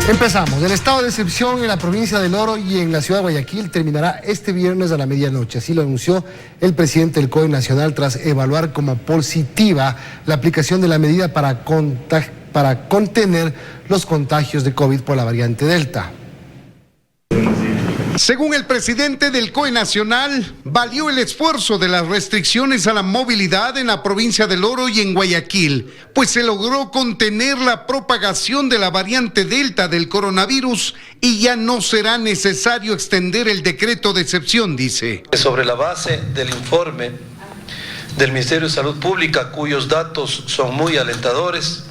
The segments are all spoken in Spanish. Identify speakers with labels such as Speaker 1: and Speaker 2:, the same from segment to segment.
Speaker 1: Empezamos. El estado de excepción en la provincia del Oro y en la ciudad de Guayaquil terminará este viernes a la medianoche. Así lo anunció el presidente del COE Nacional tras evaluar como positiva la aplicación de la medida para contener los contagios de COVID por la variante Delta.
Speaker 2: Según el presidente del COE Nacional, valió el esfuerzo de las restricciones a la movilidad en la provincia del Oro y en Guayaquil, pues se logró contener la propagación de la variante Delta del coronavirus y ya no será necesario extender el decreto de excepción, dice.
Speaker 3: Sobre la base del informe del Ministerio de Salud Pública, cuyos datos son muy alentadores,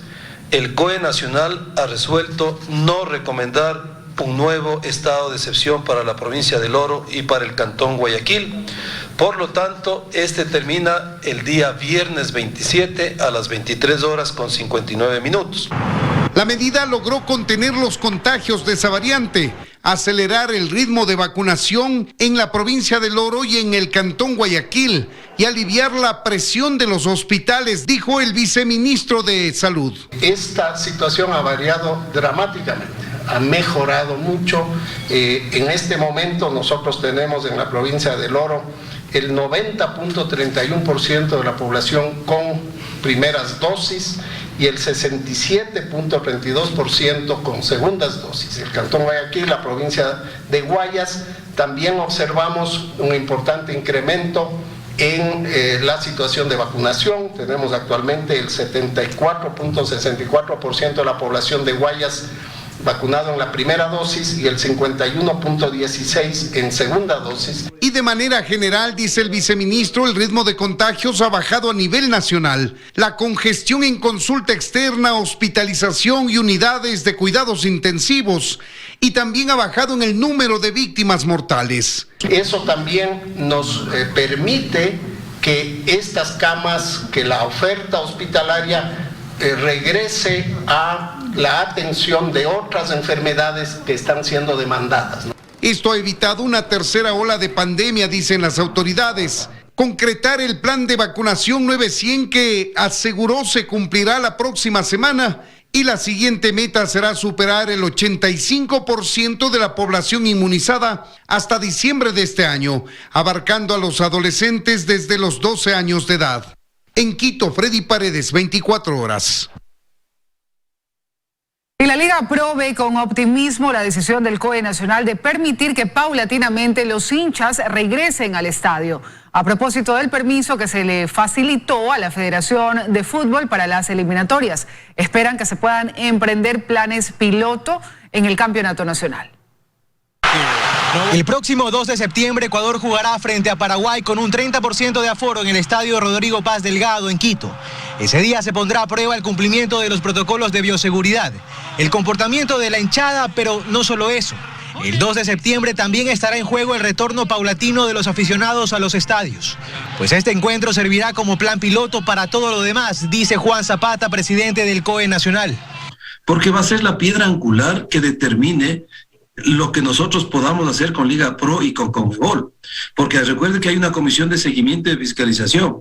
Speaker 3: el COE Nacional ha resuelto no recomendar un nuevo estado de excepción para la provincia del Oro y para el cantón Guayaquil. Por lo tanto, este termina el día viernes 27 a las 23 horas con 59 minutos.
Speaker 2: La medida logró contener los contagios de esa variante, acelerar el ritmo de vacunación en la provincia del Oro y en el cantón Guayaquil y aliviar la presión de los hospitales, dijo el viceministro de Salud.
Speaker 4: Esta situación ha variado dramáticamente. Ha mejorado mucho. En este momento nosotros tenemos en la provincia del Oro el 90.31% de la población con primeras dosis y el 67.32% con segundas dosis. El cantón Guayaquil, la provincia de Guayas, también observamos un importante incremento en la situación de vacunación. Tenemos actualmente el 74.64% de la población de Guayas vacunado en la primera dosis y el 51.16% en segunda dosis.
Speaker 2: Y de manera general, dice el viceministro, el ritmo de contagios ha bajado a nivel nacional. La congestión en consulta externa, hospitalización y unidades de cuidados intensivos, y también ha bajado en el número de víctimas mortales.
Speaker 4: Eso también nos permite que estas camas, que la oferta hospitalaria regrese a la atención de otras enfermedades que están siendo demandadas.
Speaker 2: Esto ha evitado una tercera ola de pandemia, dicen las autoridades. Concretar el plan de vacunación 900 que aseguró se cumplirá la próxima semana y la siguiente meta será superar el 85% de la población inmunizada hasta diciembre de este año, abarcando a los adolescentes desde los 12 años de edad. En Quito, Freddy Paredes, 24 horas.
Speaker 5: Y la Liga Pro ve con optimismo la decisión del COE Nacional de permitir que paulatinamente los hinchas regresen al estadio. A propósito del permiso que se le facilitó a la Federación de Fútbol para las eliminatorias, esperan que se puedan emprender planes piloto en el campeonato nacional.
Speaker 6: El próximo 2 de septiembre Ecuador jugará frente a Paraguay con un 30% de aforo en el estadio Rodrigo Paz Delgado en Quito. Ese día se pondrá a prueba el cumplimiento de los protocolos de bioseguridad, el comportamiento de la hinchada, pero no solo eso. El 2 de septiembre también estará en juego el retorno paulatino de los aficionados a los estadios. Pues este encuentro servirá como plan piloto para todo lo demás, dice Juan Zapata, presidente del COE Nacional.
Speaker 7: Porque va a ser la piedra angular que determine lo que nosotros podamos hacer con Liga Pro y con CONMEBOL. Porque recuerde que hay una comisión de seguimiento y de fiscalización.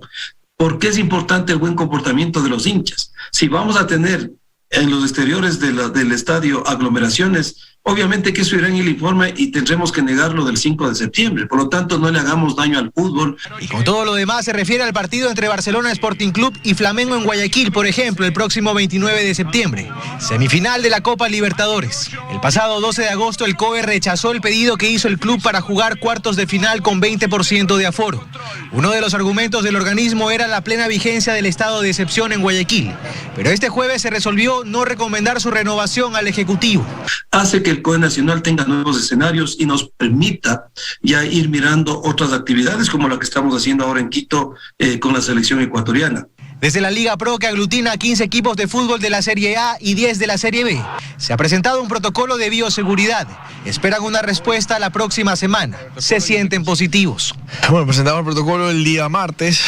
Speaker 7: ¿Por qué es importante el buen comportamiento de los hinchas? Si vamos a tener en los exteriores del estadio aglomeraciones, obviamente que eso irá en el informe y tendremos que negarlo del 5 de septiembre. Por lo tanto, no le hagamos daño al fútbol.
Speaker 6: Y con todo lo demás se refiere al partido entre Barcelona Sporting Club y Flamengo en Guayaquil, por ejemplo, el próximo 29 de septiembre. Semifinal de la Copa Libertadores. El pasado 12 de agosto el COE rechazó el pedido que hizo el club para jugar cuartos de final con 20% de aforo. Uno de los argumentos del organismo era la plena vigencia del estado de excepción en Guayaquil. Pero este jueves se resolvió no recomendar su renovación al Ejecutivo.
Speaker 7: Hace que el COE Nacional tenga nuevos escenarios y nos permita ya ir mirando otras actividades como la que estamos haciendo ahora en Quito con la selección ecuatoriana.
Speaker 6: Desde la Liga Pro, que aglutina a 15 equipos de fútbol de la Serie A y 10 de la Serie B, se ha presentado un protocolo de bioseguridad. Esperan una respuesta la próxima semana. Se sienten positivos.
Speaker 8: Bueno, presentamos el protocolo el día martes.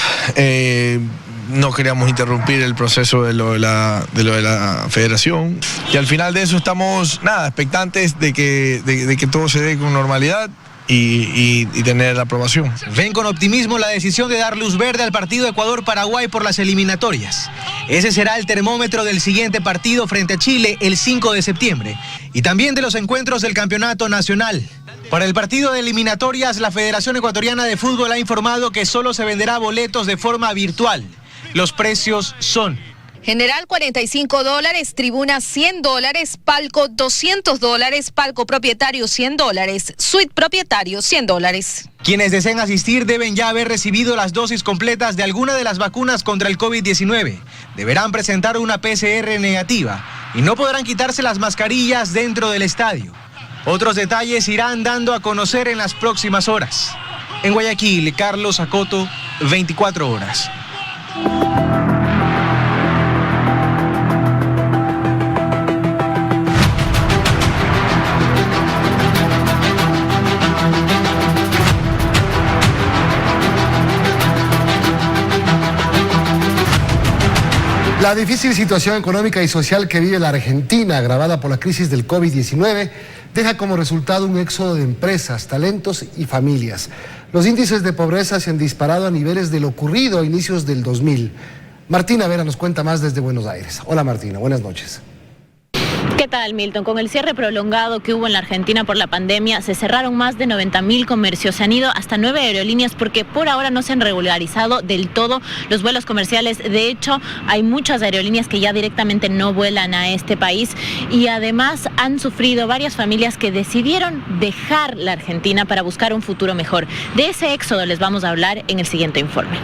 Speaker 8: No queríamos interrumpir el proceso de lo de la federación. Y al final de eso estamos, expectantes de que todo se dé con normalidad. y tener la aprobación.
Speaker 6: Ven con optimismo la decisión de dar luz verde al partido Ecuador-Paraguay por las eliminatorias. Ese será el termómetro del siguiente partido frente a Chile el 5 de septiembre y también de los encuentros del campeonato nacional. Para el partido de eliminatorias, la Federación Ecuatoriana de Fútbol ha informado que solo se venderá boletos de forma virtual. Los precios son:
Speaker 9: general $45, tribuna $100, palco $200, palco propietario $100, suite propietario $100.
Speaker 6: Quienes deseen asistir deben ya haber recibido las dosis completas de alguna de las vacunas contra el COVID-19. Deberán presentar una PCR negativa y no podrán quitarse las mascarillas dentro del estadio. Otros detalles irán dando a conocer en las próximas horas. En Guayaquil, Carlos Acoto, 24 horas.
Speaker 1: La difícil situación económica y social que vive la Argentina, agravada por la crisis del COVID-19, deja como resultado un éxodo de empresas, talentos y familias. Los índices de pobreza se han disparado a niveles de lo ocurrido a inicios del 2000. Martina Vera nos cuenta más desde Buenos Aires. Hola Martina, buenas noches.
Speaker 10: ¿Qué tal, Milton? Con el cierre prolongado que hubo en la Argentina por la pandemia, se cerraron más de 90.000 comercios. Se han ido hasta 9 aerolíneas porque por ahora no se han regularizado del todo los vuelos comerciales. De hecho, hay muchas aerolíneas que ya directamente no vuelan a este país y además han sufrido varias familias que decidieron dejar la Argentina para buscar un futuro mejor. De ese éxodo les vamos a hablar en el siguiente informe.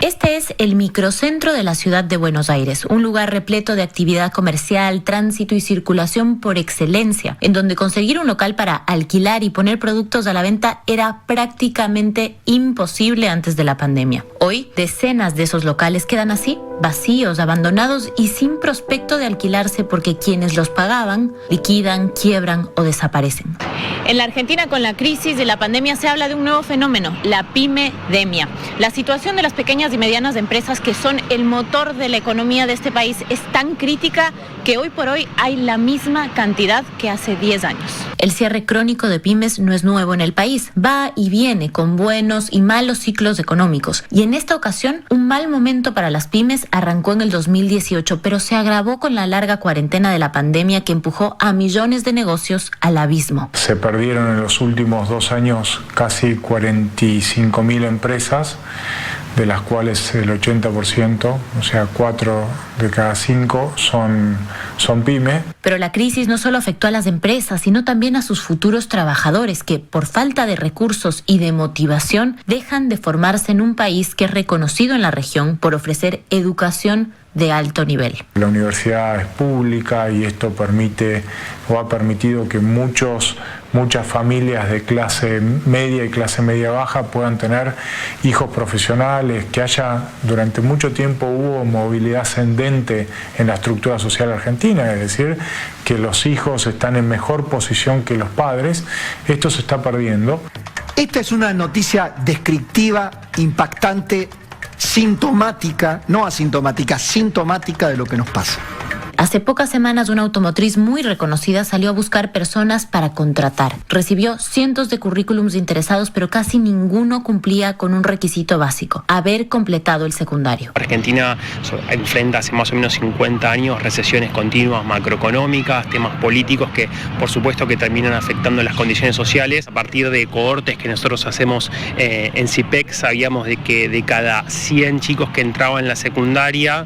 Speaker 11: Este es el microcentro de la ciudad de Buenos Aires, un lugar repleto de actividad comercial, tránsito y circulación por excelencia, en donde conseguir un local para alquilar y poner productos a la venta era prácticamente imposible antes de la pandemia. Hoy, decenas de esos locales quedan así, vacíos, abandonados y sin prospecto de alquilarse porque quienes los pagaban liquidan, quiebran o desaparecen.
Speaker 10: En la Argentina, con la crisis de la pandemia, se habla de un nuevo fenómeno, la pymedemia. La situación de las pequeñas y medianas empresas, que son el motor de la economía de este país, es tan crítica que hoy por hoy hay la misma cantidad que hace 10 años.
Speaker 11: El cierre crónico de pymes no es nuevo en el país, va y viene con buenos y malos ciclos económicos. Y en esta ocasión, un mal momento para las pymes arrancó en el 2018, pero se agravó con la larga cuarentena de la pandemia que empujó a millones de negocios al abismo.
Speaker 12: Se perdieron en los últimos 2 años casi 45.000 empresas, de las cuales el 80%, o sea 4 de cada 5 son pyme.
Speaker 11: Pero la crisis no solo afectó a las empresas, sino también a sus futuros trabajadores que, por falta de recursos y de motivación, dejan de formarse en un país que es reconocido en la región por ofrecer educación de alto nivel.
Speaker 12: La universidad es pública y esto permite o ha permitido que muchas familias de clase media y clase media baja puedan tener hijos profesionales, que durante mucho tiempo hubo movilidad ascendente en la estructura social argentina, es decir, que los hijos están en mejor posición que los padres. Esto se está perdiendo.
Speaker 13: Esta es una noticia descriptiva, impactante, sintomática, no asintomática, sintomática de lo que nos pasa.
Speaker 11: Hace pocas semanas una automotriz muy reconocida salió a buscar personas para contratar. Recibió cientos de currículums interesados, pero casi ninguno cumplía con un requisito básico: haber completado el secundario.
Speaker 14: Argentina enfrenta hace más o menos 50 años recesiones continuas macroeconómicas, temas políticos que por supuesto que terminan afectando las condiciones sociales. A partir de cohortes que nosotros hacemos en CIPEC, sabíamos de que de cada 100 chicos que entraban en la secundaria,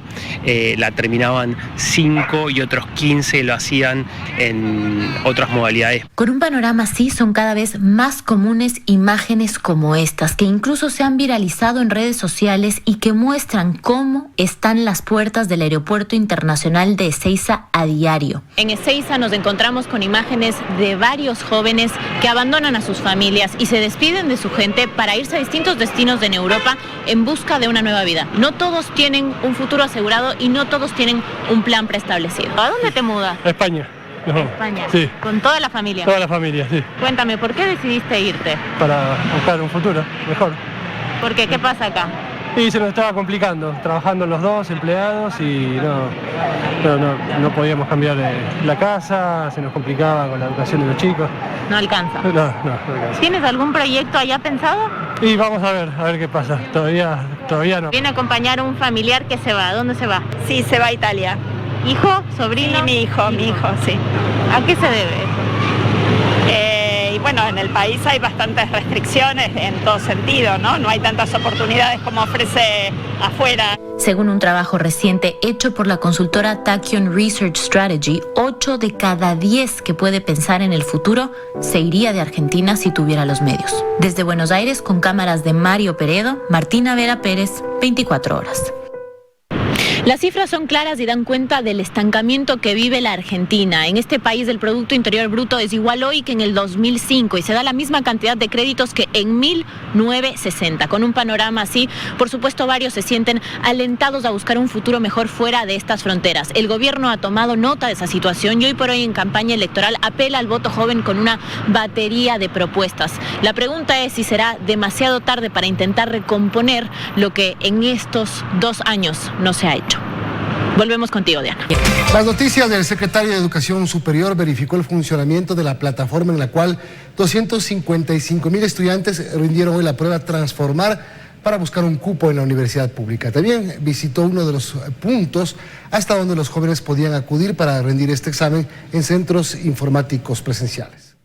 Speaker 14: la terminaban 5 y otros 15 lo hacían en otras modalidades.
Speaker 11: Con un panorama así, son cada vez más comunes imágenes como estas, que incluso se han viralizado en redes sociales y que muestran cómo están las puertas del Aeropuerto Internacional de Ezeiza a diario.
Speaker 10: En Ezeiza nos encontramos con imágenes de varios jóvenes que abandonan a sus familias y se despiden de su gente para irse a distintos destinos en Europa en busca de una nueva vida. No todos tienen un futuro asegurado y no todos tienen un plan preestablecido. ¿A dónde te mudas?
Speaker 15: A España. No.
Speaker 10: España.
Speaker 15: Sí.
Speaker 10: ¿Con toda la familia?
Speaker 15: Toda la familia, sí.
Speaker 10: Cuéntame, ¿por qué decidiste irte?
Speaker 15: Para buscar un futuro mejor.
Speaker 10: ¿Por qué? ¿Qué pasa acá?
Speaker 15: Y se nos estaba complicando, trabajando los dos, empleados, y no podíamos cambiar la casa, se nos complicaba con la educación de los chicos.
Speaker 10: No alcanza.
Speaker 15: No alcanza.
Speaker 10: ¿Tienes algún proyecto allá pensado?
Speaker 15: Y vamos a ver qué pasa, todavía no.
Speaker 10: Viene a acompañar a un familiar que se va, ¿a dónde se va?
Speaker 16: Sí, se va a Italia.
Speaker 10: ¿Hijo? ¿Sobrino?
Speaker 16: Sí, mi hijo, sí.
Speaker 10: ¿A qué se debe?
Speaker 16: Y bueno, en el país hay bastantes restricciones en todo sentido, ¿no? No hay tantas oportunidades como ofrece afuera.
Speaker 11: Según un trabajo reciente hecho por la consultora Tachyon Research Strategy, 8 de cada 10 que puede pensar en el futuro se iría de Argentina si tuviera los medios. Desde Buenos Aires, con cámaras de Mario Peredo, Martina Vera Pérez, 24 horas.
Speaker 10: Las cifras son claras y dan cuenta del estancamiento que vive la Argentina. En este país el Producto Interior Bruto es igual hoy que en el 2005 y se da la misma cantidad de créditos que en 1960. Con un panorama así, por supuesto, varios se sienten alentados a buscar un futuro mejor fuera de estas fronteras. El gobierno ha tomado nota de esa situación y hoy por hoy en campaña electoral apela al voto joven con una batería de propuestas. La pregunta es si será demasiado tarde para intentar recomponer lo que en estos 2 años no se ha hecho. Volvemos contigo, Diana.
Speaker 1: Las noticias del secretario de Educación Superior verificó el funcionamiento de la plataforma en la cual 255,000 estudiantes rindieron hoy la prueba Transformar para buscar un cupo en la universidad pública. También visitó uno de los puntos hasta donde los jóvenes podían acudir para rendir este examen en centros informáticos presenciales.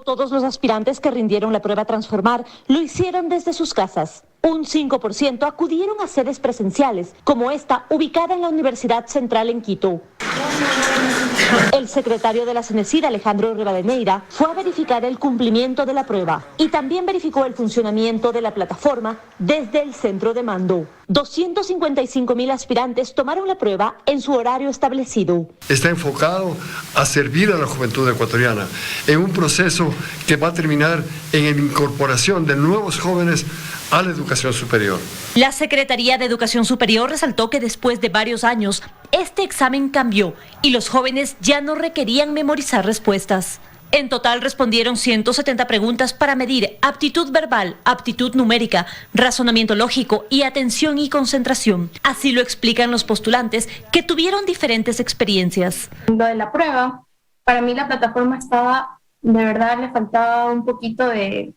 Speaker 17: Todos los aspirantes que rindieron la prueba Transformar lo hicieron desde sus casas. Un 5% acudieron a sedes presenciales, como esta ubicada en la Universidad Central en Quito. El secretario de la CENESID, Alejandro Rivadeneira, fue a verificar el cumplimiento de la prueba y también verificó el funcionamiento de la plataforma desde el centro de mando. 255,000 aspirantes tomaron la prueba en su horario establecido.
Speaker 18: Está enfocado a servir a la juventud ecuatoriana en un proceso que va a terminar en la incorporación de nuevos jóvenes a la educación superior.
Speaker 17: La Secretaría de Educación Superior resaltó que después de varios años, este examen cambió y los jóvenes ya no requerían memorizar respuestas. En total respondieron 170 preguntas para medir aptitud verbal, aptitud numérica, razonamiento lógico y atención y concentración. Así lo explican los postulantes que tuvieron diferentes experiencias.
Speaker 19: Lo de la prueba, para mí la plataforma estaba, de verdad le faltaba un poquito de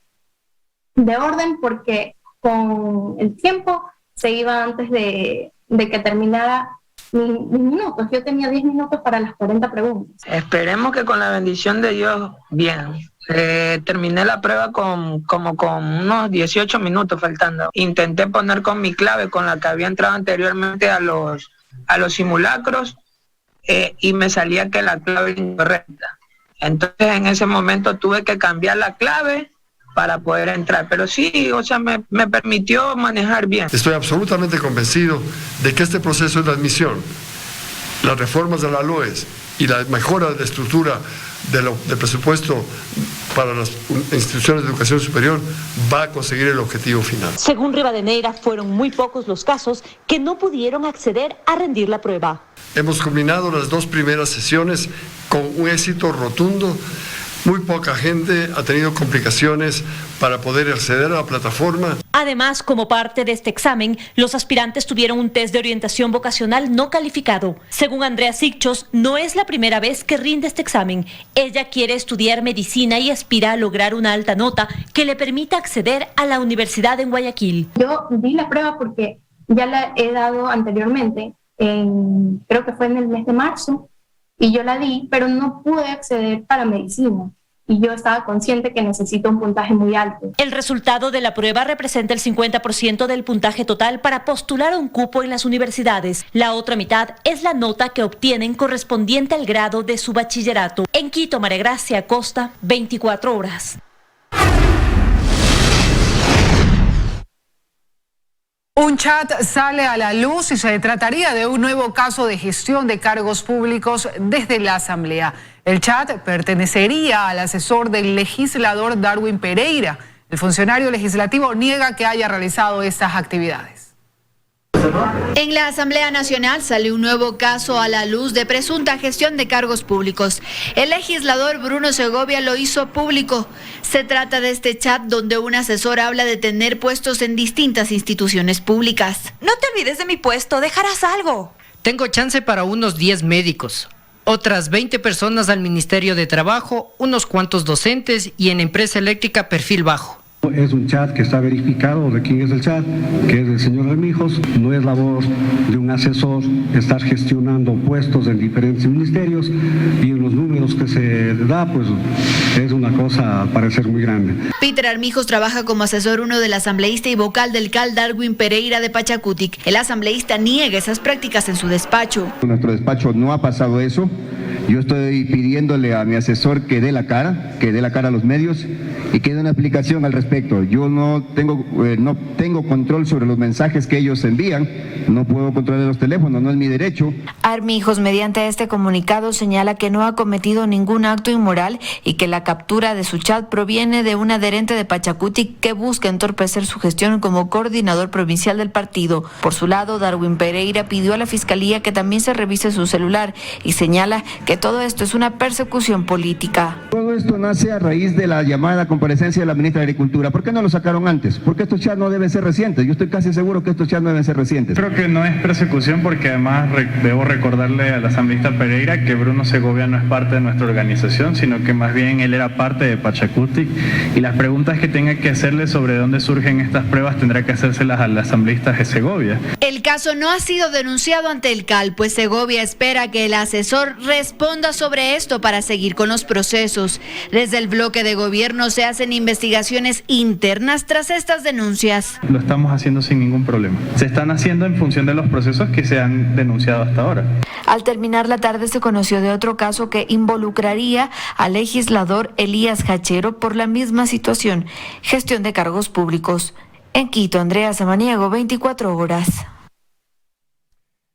Speaker 19: orden porque con el tiempo se iba antes de que terminara mis minutos. Yo tenía 10 minutos para las 40 preguntas.
Speaker 20: Esperemos que con la bendición de Dios, bien. Terminé la prueba con unos 18 minutos faltando. Intenté poner con mi clave, con la que había entrado anteriormente a los simulacros, y me salía que la clave era incorrecta. Entonces en ese momento tuve que cambiar la clave para poder entrar, pero sí, o sea, me permitió manejar bien.
Speaker 18: Estoy absolutamente convencido de que este proceso de admisión, las reformas de la LOES y la mejora de estructura del presupuesto para las instituciones de educación superior va a conseguir el objetivo final.
Speaker 17: Según Rivadeneira, fueron muy pocos los casos que no pudieron acceder a rendir la prueba.
Speaker 18: Hemos culminado las 2 primeras sesiones con un éxito rotundo. Muy poca gente ha tenido complicaciones para poder acceder a la plataforma.
Speaker 17: Además, como parte de este examen, los aspirantes tuvieron un test de orientación vocacional no calificado. Según Andrea Sicchos, no es la primera vez que rinde este examen. Ella quiere estudiar medicina y aspira a lograr una alta nota que le permita acceder a la universidad en Guayaquil.
Speaker 19: Yo di la prueba porque ya la he dado anteriormente, creo que fue en el mes de marzo, y yo la di, pero no pude acceder para medicina. Y yo estaba consciente que necesito un puntaje muy alto.
Speaker 17: El resultado de la prueba representa el 50% del puntaje total para postular a un cupo en las universidades. La otra mitad es la nota que obtienen correspondiente al grado de su bachillerato. En Quito, María Gracia Acosta, 24 horas.
Speaker 5: Un chat sale a la luz y se trataría de un nuevo caso de gestión de cargos públicos desde la Asamblea. El chat pertenecería al asesor del legislador Darwin Pereira. El funcionario legislativo niega que haya realizado estas actividades.
Speaker 21: En la Asamblea Nacional sale un nuevo caso a la luz de presunta gestión de cargos públicos. El legislador Bruno Segovia lo hizo público. Se trata de este chat donde un asesor habla de tener puestos en distintas instituciones públicas.
Speaker 22: No te olvides de mi puesto, dejarás algo.
Speaker 23: Tengo chance para unos 10 médicos, otras 20 personas al Ministerio de Trabajo, unos cuantos docentes y en empresa eléctrica perfil bajo.
Speaker 24: Es un chat que está verificado de quién es el chat, que es del señor Remijos. No es labor de un asesor estar gestionando puestos en diferentes ministerios y en los números que se da, pues es una cosa al parecer muy grande.
Speaker 21: Peter Armijos trabaja como asesor 1 del asambleísta y vocal del CAL Darwin Pereira de Pachacutic. El asambleísta niega esas prácticas en su despacho.
Speaker 25: En nuestro despacho no ha pasado eso. Yo estoy pidiéndole a mi asesor que dé la cara a los medios y que dé una explicación al respecto. Yo no tengo control sobre los mensajes que ellos envían, no puedo controlar los teléfonos, no es mi derecho.
Speaker 21: Armijos, mediante este comunicado, señala que no ha cometido ningún acto inmoral y que la captura de su chat proviene de un adherente de Pachacutic que busca entorpecer su gestión como coordinador provincial del partido. Por su lado, Darwin Pereira pidió a la Fiscalía que también se revise su celular y señala que todo esto es una persecución política.
Speaker 25: Todo esto nace a raíz de la llamada comparecencia de la ministra de Agricultura. ¿Por qué no lo sacaron antes? Porque estos chats no deben ser recientes. Yo estoy casi seguro que estos chats no deben ser recientes.
Speaker 26: Creo que no es persecución porque además debo recordarle al asambleísta Pereira que Bruno Segovia no es parte de nuestra organización, sino que más bien él era parte de Pachacutic y las preguntas que tenga que hacerle sobre dónde surgen estas pruebas tendrá que hacérselas al asambleísta de Segovia.
Speaker 21: El caso no ha sido denunciado ante el CAL, pues Segovia espera que el asesor responda sobre esto para seguir con los procesos. Desde el bloque de gobierno se hacen investigaciones internas tras estas denuncias.
Speaker 26: Lo estamos haciendo sin ningún problema. Se están haciendo en función de los procesos que se han denunciado hasta ahora.
Speaker 21: Al terminar la tarde se conoció de otro caso que involucraría al legislador Elías Hachero por la misma situación, gestión de cargos públicos. En Quito, Andrea Samaniego, 24 horas.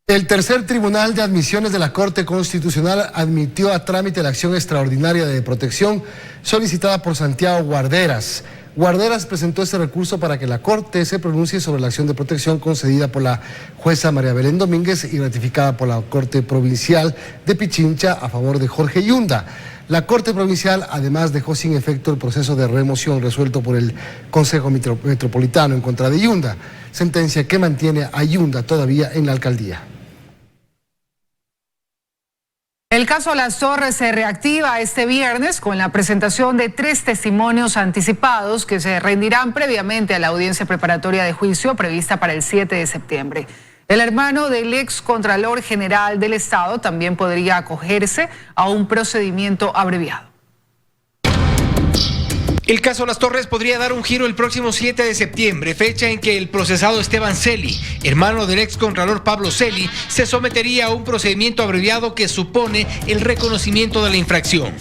Speaker 1: El tercer tribunal de admisiones de la Corte Constitucional admitió a trámite la acción extraordinaria de protección solicitada por Santiago Guarderas. Guarderas presentó este recurso para que la Corte se pronuncie sobre la acción de protección concedida por la jueza María Belén Domínguez y ratificada por la Corte Provincial de Pichincha a favor de Jorge Yunda. La Corte Provincial además dejó sin efecto el proceso de remoción resuelto por el Consejo Metropolitano en contra de Yunda, sentencia que mantiene a Yunda todavía en la alcaldía.
Speaker 5: El caso Las Torres se reactiva este viernes con la presentación de 3 testimonios anticipados que se rendirán previamente a la audiencia preparatoria de juicio prevista para el 7 de septiembre. El hermano del ex Contralor General del Estado también podría acogerse a un procedimiento abreviado.
Speaker 27: El caso Las Torres podría dar un giro el próximo 7 de septiembre, fecha en que el procesado Esteban Celi, hermano del ex contralor Pablo Celi, se sometería a un procedimiento abreviado que supone el reconocimiento de la infracción.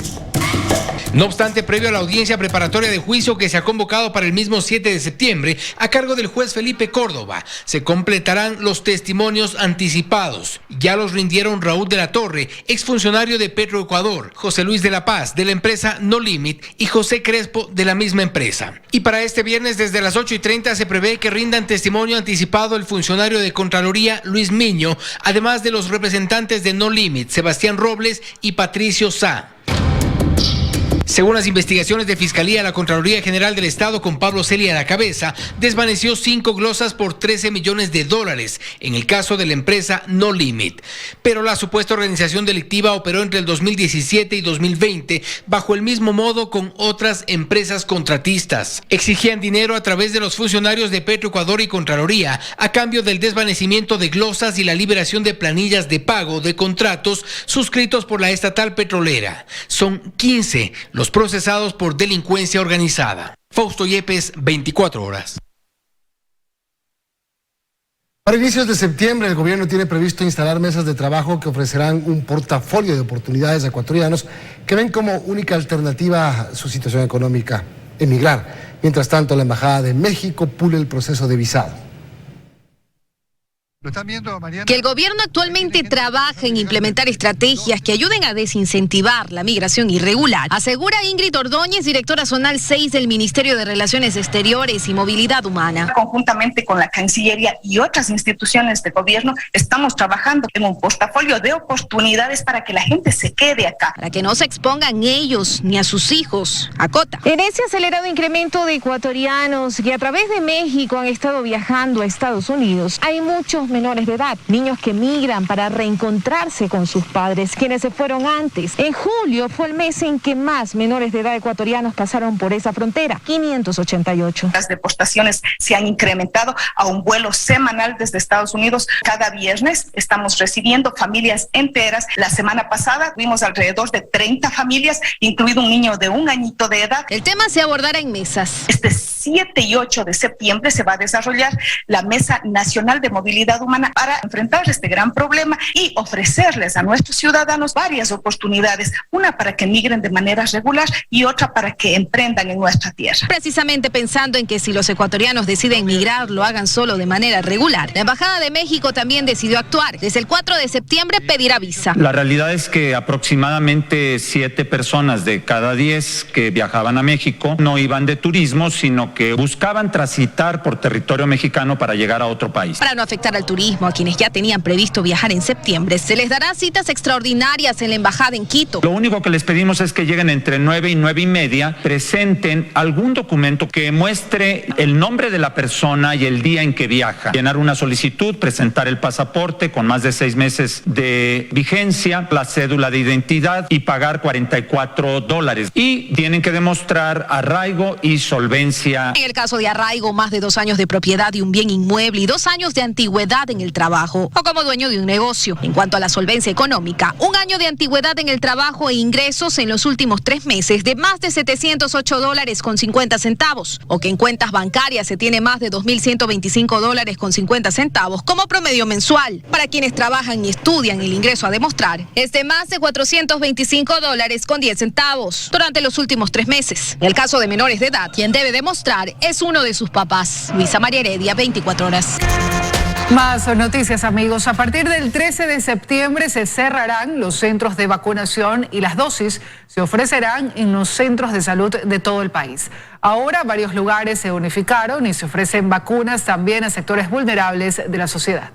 Speaker 27: No obstante, previo a la audiencia preparatoria de juicio que se ha convocado para el mismo 7 de septiembre, a cargo del juez Felipe Córdoba, se completarán los testimonios anticipados. Ya los rindieron Raúl de la Torre, exfuncionario de Petroecuador, José Luis de la Paz, de la empresa No Limit, y José Crespo, de la misma empresa. Y para este viernes, desde las 8:30, se prevé que rindan testimonio anticipado el funcionario de Contraloría, Luis Miño, además de los representantes de No Limit, Sebastián Robles y Patricio Sá. Según las investigaciones de Fiscalía, la Contraloría General del Estado, con Pablo Celi a la cabeza, desvaneció 5 glosas por $13 millones en el caso de la empresa No Limit. Pero la supuesta organización delictiva operó entre el 2017 y 2020 bajo el mismo modo con otras empresas contratistas. Exigían dinero a través de los funcionarios de Petroecuador y Contraloría a cambio del desvanecimiento de glosas y la liberación de planillas de pago de contratos suscritos por la estatal petrolera. Son 15 los procesados por delincuencia organizada. Fausto Yepes, 24 horas.
Speaker 1: Para inicios de septiembre, el gobierno tiene previsto instalar mesas de trabajo que ofrecerán un portafolio de oportunidades a ecuatorianos que ven como única alternativa a su situación económica, emigrar. Mientras tanto, la Embajada de México pule el proceso de visado.
Speaker 2: Que el gobierno actualmente trabaja en implementar estrategias que ayuden a desincentivar la migración irregular, asegura Ingrid Ordóñez, directora zonal 6 del Ministerio de Relaciones Exteriores y Movilidad Humana.
Speaker 3: Conjuntamente con la Cancillería y otras instituciones de gobierno, estamos trabajando en un portafolio de oportunidades para que la gente se quede acá.
Speaker 2: Para que no se expongan ellos ni a sus hijos, acota.
Speaker 4: En ese acelerado incremento de ecuatorianos que a través de México han estado viajando a Estados Unidos, hay muchos menores de edad, niños que migran para reencontrarse con sus padres, quienes se fueron antes. En julio fue el mes en que más menores de edad ecuatorianos pasaron por esa frontera, 588.
Speaker 3: Las deportaciones se han incrementado a un vuelo semanal desde Estados Unidos. Cada viernes estamos recibiendo familias enteras. La semana pasada tuvimos alrededor de 30 familias, incluido un niño de 1 añito de edad.
Speaker 2: El tema se abordará en mesas.
Speaker 3: Este 7 y 8 de septiembre se va a desarrollar la Mesa Nacional de Movilidad Humana para enfrentar este gran problema y ofrecerles a nuestros ciudadanos varias oportunidades, una para que migren de manera regular y otra para que emprendan en nuestra tierra.
Speaker 2: Precisamente pensando en que si los ecuatorianos deciden migrar, lo hagan solo de manera regular. La Embajada de México también decidió actuar. Desde el 4 de septiembre pedirá visa.
Speaker 6: La realidad es que aproximadamente 7 personas de cada 10 que viajaban a México no iban de turismo, sino que buscaban transitar por territorio mexicano para llegar a otro país.
Speaker 2: Para no afectar al turismo, a quienes ya tenían previsto viajar en septiembre, se les dará citas extraordinarias en la embajada en Quito.
Speaker 6: Lo único que les pedimos es que lleguen entre 9 y 9 y media, presenten algún documento que muestre el nombre de la persona y el día en que viaja. Llenar una solicitud, presentar el pasaporte con más de 6 meses de vigencia, la cédula de identidad y pagar $44. Y tienen que demostrar arraigo y solvencia.
Speaker 2: En el caso de arraigo, más de 2 años de propiedad de un bien inmueble y 2 años de antigüedad en el trabajo o como dueño de un negocio. En cuanto a la solvencia económica, 1 año de antigüedad en el trabajo e ingresos en los últimos 3 meses de más de $708.50 o que en cuentas bancarias se tiene más de $2.125.50 como promedio mensual. Para quienes trabajan y estudian, el ingreso a demostrar es de más de $425.10 durante los últimos 3 meses. En el caso de menores de edad, quien debe demostrar es uno de sus papás. Luisa María Heredia, 24 horas.
Speaker 5: Más noticias, amigos. A partir del 13 de septiembre se cerrarán los centros de vacunación y las dosis se ofrecerán en los centros de salud de todo el país. Ahora varios lugares se unificaron y se ofrecen vacunas también a sectores vulnerables de la sociedad.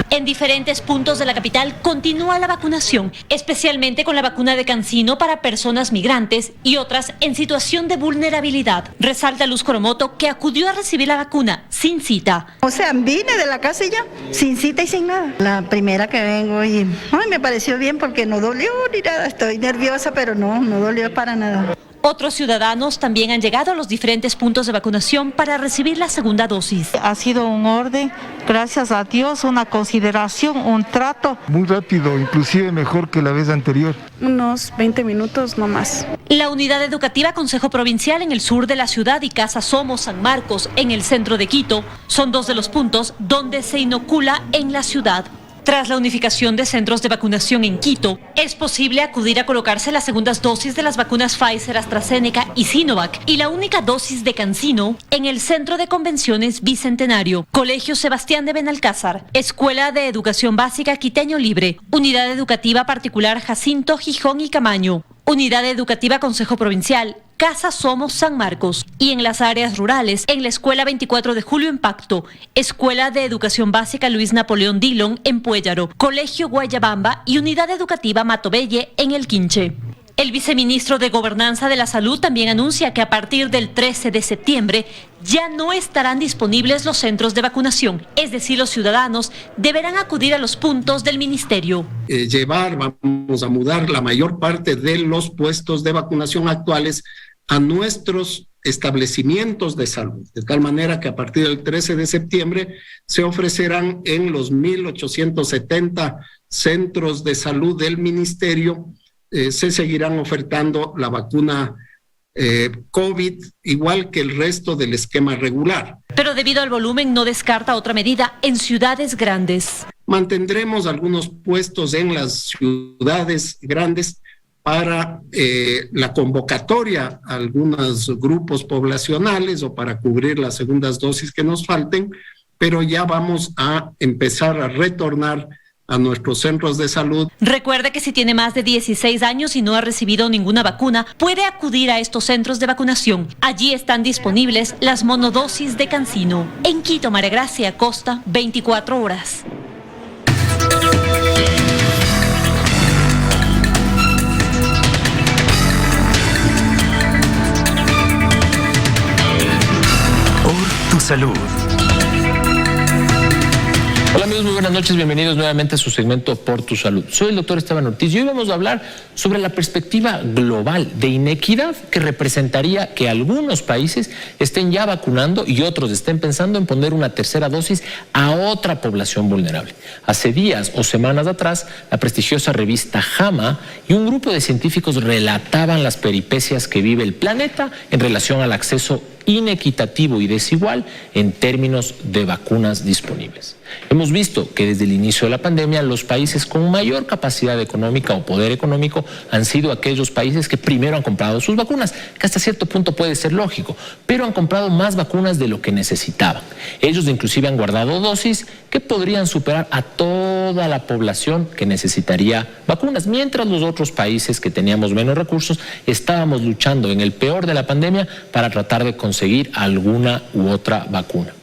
Speaker 7: En diferentes puntos de la capital continúa la vacunación, especialmente con la vacuna de CanSino para personas migrantes y otras en situación de vulnerabilidad. Resalta Luz Coromoto, que acudió a recibir la vacuna sin cita.
Speaker 8: O sea, vine de la casa y ya, sin cita y sin nada. La primera que vengo y me pareció bien porque no dolió ni nada. Estoy nerviosa, pero no dolió para nada.
Speaker 7: Otros ciudadanos también han llegado a los diferentes puntos de vacunación para recibir la segunda dosis.
Speaker 9: Ha sido un orden, gracias a Dios, una consideración, un trato.
Speaker 28: Muy rápido, inclusive mejor que la vez anterior.
Speaker 8: Unos 20 minutos no más.
Speaker 7: La unidad educativa Consejo Provincial en el sur de la ciudad y Casa Somos San Marcos en el centro de Quito son 2 de los puntos donde se inocula en la ciudad. Tras la unificación de centros de vacunación en Quito, es posible acudir a colocarse las segundas dosis de las vacunas Pfizer, AstraZeneca y Sinovac y la única dosis de CanSino en el Centro de Convenciones Bicentenario, Colegio Sebastián de Benalcázar, Escuela de Educación Básica Quiteño Libre, Unidad Educativa Particular Jacinto Gijón y Camaño, Unidad Educativa Consejo Provincial, Casa Somos San Marcos y en las áreas rurales, en la Escuela 24 de Julio en Pacto, Escuela de Educación Básica Luis Napoleón Dillon en Puéllaro, Colegio Guayabamba y Unidad Educativa Matobelle en El Quinche. El viceministro de Gobernanza de la Salud también anuncia que a partir del 13 de septiembre ya no estarán disponibles los centros de vacunación, es decir, los ciudadanos deberán acudir a los puntos del ministerio.
Speaker 29: Vamos a mudar la mayor parte de los puestos de vacunación actuales a nuestros establecimientos de salud, de tal manera que a partir del 13 de septiembre se ofrecerán en los 1.870 centros de salud del ministerio. Se seguirán ofertando la vacuna COVID, igual que el resto del esquema regular.
Speaker 7: Pero debido al volumen no descarta otra medida en ciudades grandes.
Speaker 29: Mantendremos algunos puestos en las ciudades grandes para la convocatoria a algunos grupos poblacionales o para cubrir las segundas dosis que nos falten, pero ya vamos a empezar a retornar a nuestros centros de salud.
Speaker 7: Recuerde que si tiene más de 16 años y no ha recibido ninguna vacuna, puede acudir a estos centros de vacunación. Allí están disponibles las monodosis de CanSino. En Quito, María Gracia Costa, 24 horas.
Speaker 10: Por tu salud. Hola amigos, muy buenas noches, bienvenidos nuevamente a su segmento Por tu Salud. Soy el doctor Esteban Ortiz y hoy vamos a hablar sobre la perspectiva global de inequidad que representaría que algunos países estén ya vacunando y otros estén pensando en poner una tercera dosis a otra población vulnerable. Hace días o semanas atrás, la prestigiosa revista JAMA y un grupo de científicos relataban las peripecias que vive el planeta en relación al acceso inequitativo y desigual en términos de vacunas disponibles. Hemos visto que desde el inicio de la pandemia los países con mayor capacidad económica o poder económico han sido aquellos países que primero han comprado sus vacunas, que hasta cierto punto puede ser lógico, pero han comprado más vacunas de lo que necesitaban. Ellos inclusive han guardado dosis que podrían superar a toda la población que necesitaría vacunas, mientras los otros países que teníamos menos recursos estábamos luchando en el peor de la pandemia para tratar de conseguir alguna u otra vacuna.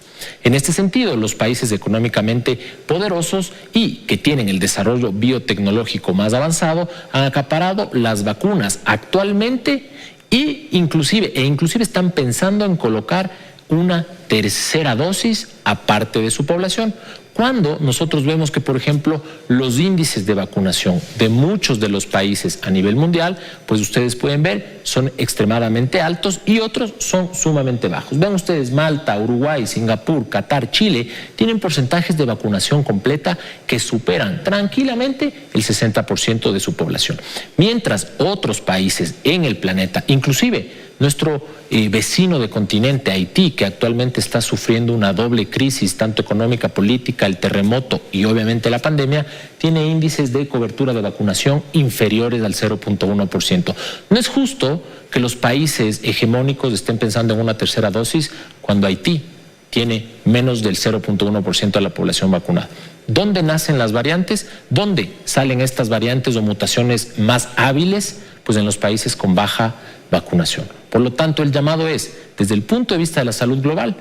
Speaker 10: En este sentido, los países económicamente poderosos y que tienen el desarrollo biotecnológico más avanzado han acaparado las vacunas actualmente e inclusive están pensando en colocar una tercera dosis aparte de su población. Cuando nosotros vemos que, por ejemplo, los índices de vacunación de muchos de los países a nivel mundial, pues ustedes pueden ver, son extremadamente altos y otros son sumamente bajos. Vean ustedes, Malta, Uruguay, Singapur, Qatar, Chile, tienen porcentajes de vacunación completa que superan tranquilamente el 60% de su población. Mientras otros países en el planeta, inclusive nuestro vecino de continente, Haití, que actualmente está sufriendo una doble crisis, tanto económica, política, el terremoto y obviamente la pandemia, tiene índices de cobertura de vacunación inferiores al 0.1%. No es justo que los países hegemónicos estén pensando en una tercera dosis cuando Haití tiene menos del 0.1% de la población vacunada. ¿Dónde nacen las variantes? ¿Dónde salen estas variantes o mutaciones más hábiles? Pues en los países con baja vacunación. Por lo tanto, el llamado es, desde el punto de vista de la salud global,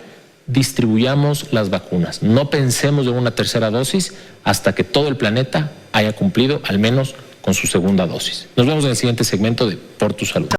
Speaker 10: distribuyamos las vacunas. No pensemos en una tercera dosis hasta que todo el planeta haya cumplido al menos con su segunda dosis. Nos vemos en el siguiente segmento de Por tu Salud.